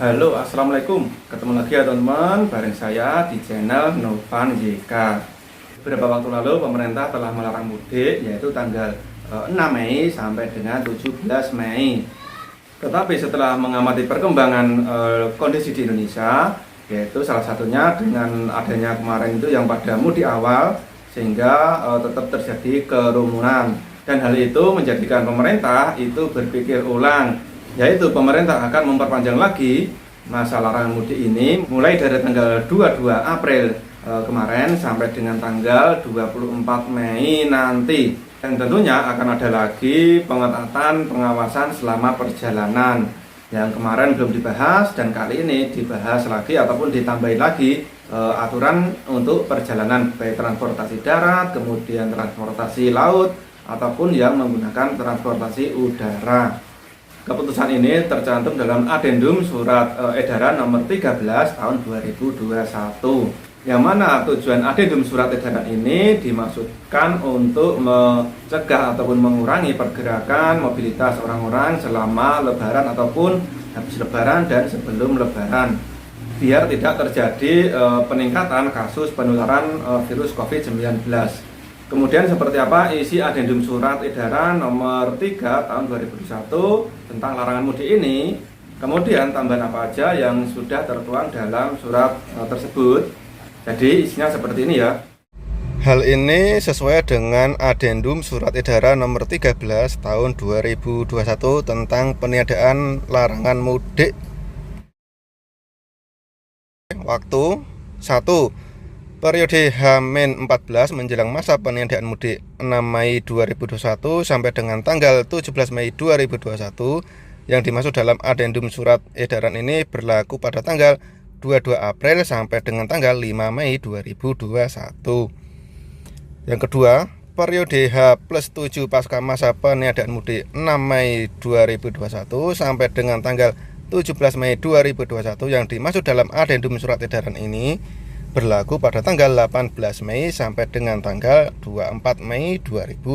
Halo, assalamualaikum. Ketemu lagi ya teman-teman, bareng saya di channel Novan YK. Beberapa waktu lalu pemerintah telah melarang mudik, yaitu tanggal 6 Mei sampai dengan 17 Mei. Tetapi setelah mengamati perkembangan kondisi di Indonesia, yaitu salah satunya dengan adanya kemarin itu yang pada mudik awal, sehingga tetap terjadi kerumunan. Dan hal itu menjadikan pemerintah itu berpikir ulang, yaitu pemerintah akan memperpanjang lagi masa larangan mudik ini mulai dari tanggal 22 April kemarin sampai dengan tanggal 24 Mei nanti. Dan tentunya akan ada lagi pengetatan pengawasan selama perjalanan yang kemarin belum dibahas, dan kali ini dibahas lagi ataupun ditambahin lagi aturan untuk perjalanan baik transportasi darat, kemudian transportasi laut ataupun yang menggunakan transportasi udara. Keputusan ini tercantum dalam Adendum Surat Edaran nomor 13 tahun 2021. Yang mana tujuan Adendum Surat Edaran ini dimaksudkan untuk mencegah ataupun mengurangi pergerakan mobilitas orang-orang selama Lebaran ataupun habis Lebaran dan sebelum Lebaran, biar tidak terjadi peningkatan kasus penularan virus COVID-19. Kemudian seperti apa isi Adendum Surat Edaran nomor 3 tahun 2021 tentang larangan mudik ini, kemudian tambahan apa aja yang sudah tertuang dalam surat tersebut. Jadi isinya seperti ini ya. Hal ini sesuai dengan Adendum Surat Edaran nomor 13 tahun 2021 tentang peniadaan larangan mudik. Waktu 1. Periode H-14 menjelang masa peniadaan mudik 6 Mei 2021 sampai dengan tanggal 17 Mei 2021 yang dimaksud dalam Adendum Surat Edaran ini berlaku pada tanggal 22 April sampai dengan tanggal 5 Mei 2021. Yang kedua, periode H+7 pasca masa peniadaan mudik 6 Mei 2021 sampai dengan tanggal 17 Mei 2021 yang dimaksud dalam Adendum Surat Edaran ini berlaku pada tanggal 18 Mei sampai dengan tanggal 24 Mei 2021.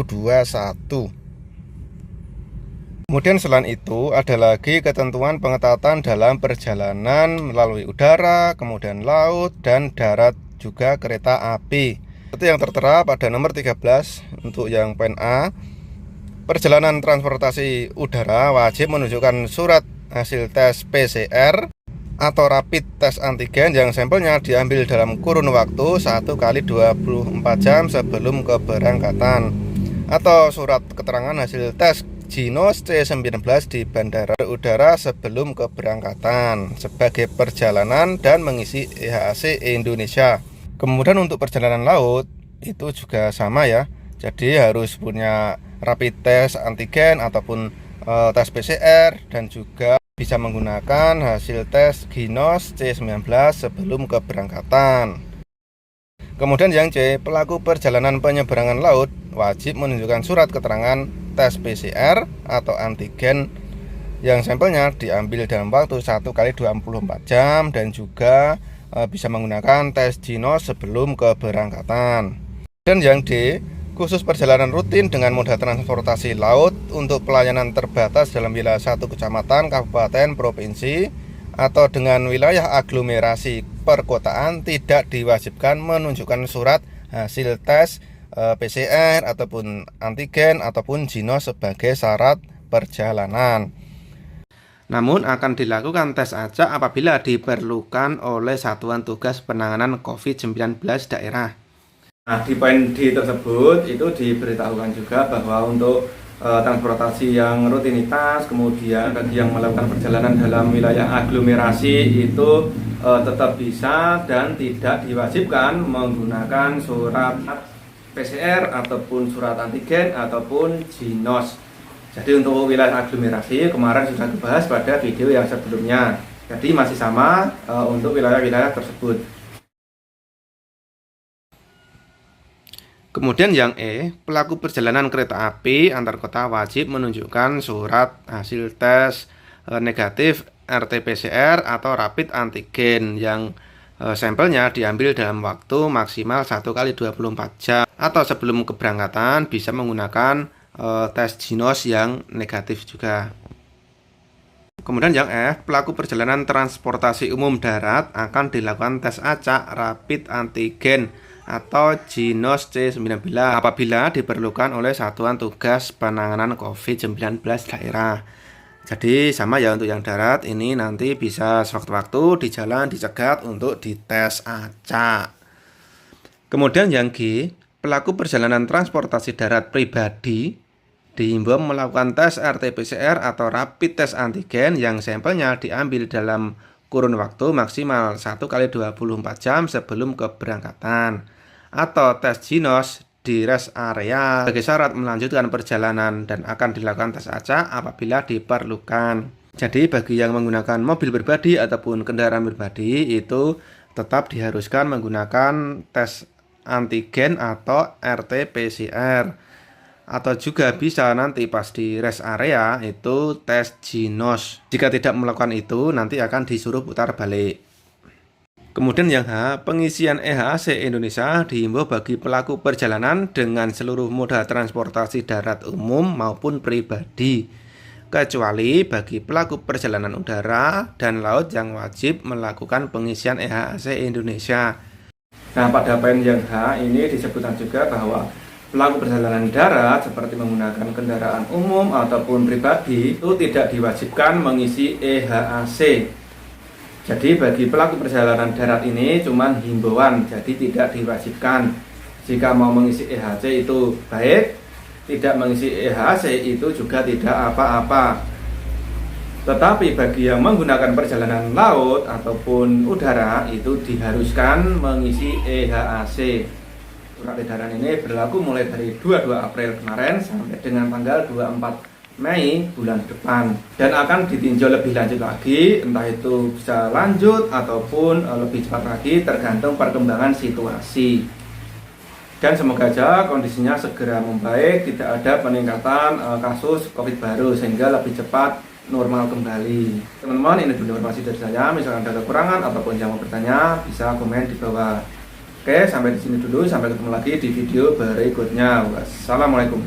Kemudian selain itu ada lagi ketentuan pengetatan dalam perjalanan melalui udara, kemudian laut, dan darat, juga kereta api. Seperti yang tertera pada nomor 13 untuk yang poin A, perjalanan transportasi udara wajib menunjukkan surat hasil tes PCR atau rapid test antigen yang sampelnya diambil dalam kurun waktu 1 kali 24 jam sebelum keberangkatan, atau surat keterangan hasil tes Ginos C19 di bandara udara sebelum keberangkatan sebagai perjalanan dan mengisi EHAC Indonesia. Kemudian untuk perjalanan laut itu juga sama ya, jadi harus punya rapid test antigen ataupun tes PCR, dan juga bisa menggunakan hasil tes Ginos C19 sebelum keberangkatan. Kemudian yang C, pelaku perjalanan penyeberangan laut wajib menunjukkan surat keterangan tes PCR atau antigen yang sampelnya diambil dalam waktu 1 kali 24 jam dan juga bisa menggunakan tes Ginos sebelum keberangkatan. Dan yang D, khusus perjalanan rutin dengan moda transportasi laut untuk pelayanan terbatas dalam wilayah satu kecamatan, kabupaten, provinsi, atau dengan wilayah aglomerasi perkotaan tidak diwajibkan menunjukkan surat hasil tes PCR ataupun antigen ataupun Ginos sebagai syarat perjalanan. Namun akan dilakukan tes acak apabila diperlukan oleh Satuan Tugas Penanganan COVID-19 daerah. Nah, di poin D tersebut itu diberitahukan juga bahwa untuk transportasi yang rutinitas, kemudian bagi yang melakukan perjalanan dalam wilayah aglomerasi itu tetap bisa dan tidak diwajibkan menggunakan surat PCR ataupun surat antigen ataupun Ginos. Jadi untuk wilayah aglomerasi kemarin sudah dibahas pada video yang sebelumnya. Jadi masih sama untuk wilayah-wilayah tersebut. Kemudian yang E, pelaku perjalanan kereta api antar kota wajib menunjukkan surat hasil tes negatif RT-PCR atau rapid antigen yang sampelnya diambil dalam waktu maksimal 1 kali 24 jam atau sebelum keberangkatan bisa menggunakan tes Ginos yang negatif juga. Kemudian yang F, pelaku perjalanan transportasi umum darat akan dilakukan tes acak rapid antigen atau Jinos C19 apabila diperlukan oleh Satuan Tugas Penanganan COVID-19 daerah. Jadi sama ya untuk yang darat ini nanti bisa sewaktu-waktu di jalan dicegat untuk dites acak. Kemudian yang G, pelaku perjalanan transportasi darat pribadi diimbau melakukan tes RT-PCR atau rapid test antigen yang sampelnya diambil dalam kurun waktu maksimal 1 kali 24 jam sebelum keberangkatan atau tes Jinos di rest area sebagai syarat melanjutkan perjalanan dan akan dilakukan tes acak apabila diperlukan. Jadi bagi yang menggunakan mobil pribadi ataupun kendaraan pribadi itu tetap diharuskan menggunakan tes antigen atau RT-PCR. Atau juga bisa nanti pas di rest area itu tes Jinos. Jika tidak melakukan itu nanti akan disuruh putar balik. Kemudian yang H, pengisian EHC Indonesia diimbau bagi pelaku perjalanan dengan seluruh moda transportasi darat umum maupun pribadi, kecuali bagi pelaku perjalanan udara dan laut yang wajib melakukan pengisian EHC Indonesia. Nah, pada poin yang H ini disebutkan juga bahwa pelaku perjalanan darat seperti menggunakan kendaraan umum ataupun pribadi itu tidak diwajibkan mengisi EHAC. Jadi bagi pelaku perjalanan darat ini cuma himbauan, jadi tidak diwajibkan. Jika mau mengisi EHC itu baik, tidak mengisi EHC itu juga tidak apa-apa. Tetapi bagi yang menggunakan perjalanan laut ataupun udara itu diharuskan mengisi EHAC. Surat edaran ini berlaku mulai dari 22 April kemarin sampai dengan tanggal 24 Mei bulan depan dan akan ditinjau lebih lanjut lagi, entah itu bisa lanjut ataupun lebih cepat lagi tergantung perkembangan situasi. Dan semoga saja kondisinya segera membaik, tidak ada peningkatan kasus COVID baru sehingga lebih cepat normal kembali. Teman-teman, ini dulu informasi dari saya. Misalkan ada kekurangan ataupun yang mau bertanya bisa komen di bawah. Oke, sampai di sini dulu. Sampai ketemu lagi di video berikutnya. Wassalamualaikum.